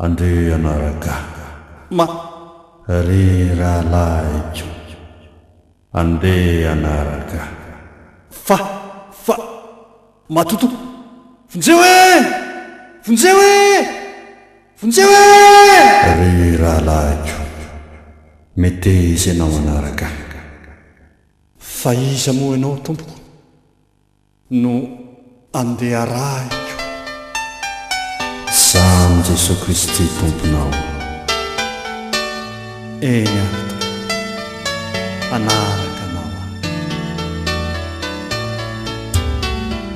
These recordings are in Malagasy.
Andre anaraka ma re rahalaiko ande anaraka fa matoto vonjeo re rahalaiko mety izy ianao anaraka fa iza moa ianao tompoko no andeha raiko samy Jesosy Kristy tomponao eny anaraka anao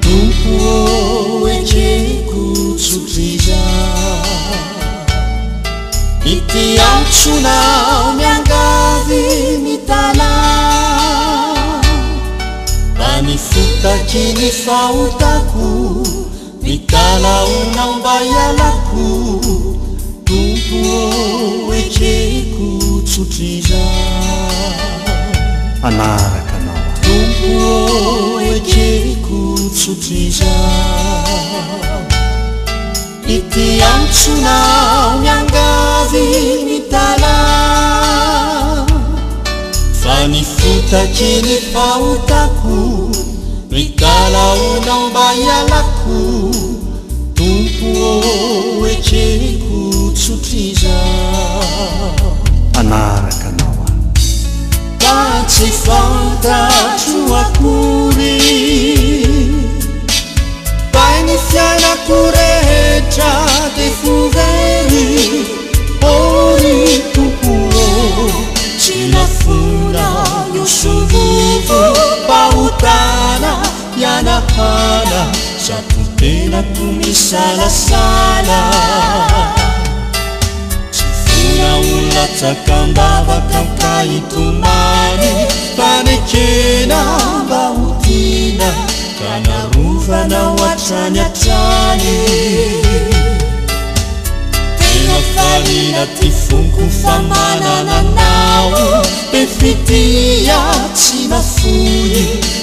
tompo ekeko tsotriza ity antsonao miangavy mitala anifotaky ny fahotako mitalaonao mba ialako tompo ekeko tsotriza anaraka anao tompo ekeko tsotriza ity antsonao miangavy mitala fa nifotaky ny fahotako mitalaonao mba ialako tompo ekeko tsotriza anaraka anao fa tsy fantatro akory bainy fiainako rehetra de fovery ory tompo tsy lafona io sovovo pahotana ianahana sato tenako misalasala tsy fona olona tsakambavaka mkahitomany fanekena mba hotina ka narovana oatrany atrany tena farina ty fonko fa manana nao be fitia tsy mafoy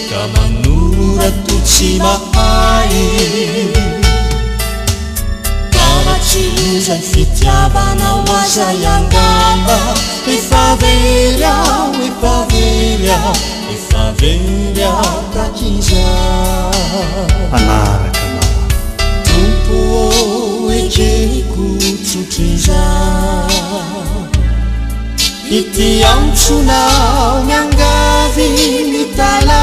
ka manora to tsy mahay karatsy lozany fitiavanao aza iangamba efavely aho takiza anaraka anao tompo ekeko tsotriza ity antsonao miangavy mitala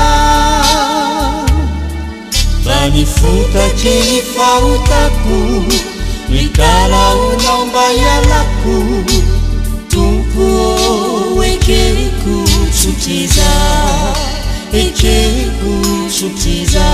fa nifotaky ny fahotako mitalaonao mba ialako tompo ekeko tsotriza ekeko tsotriza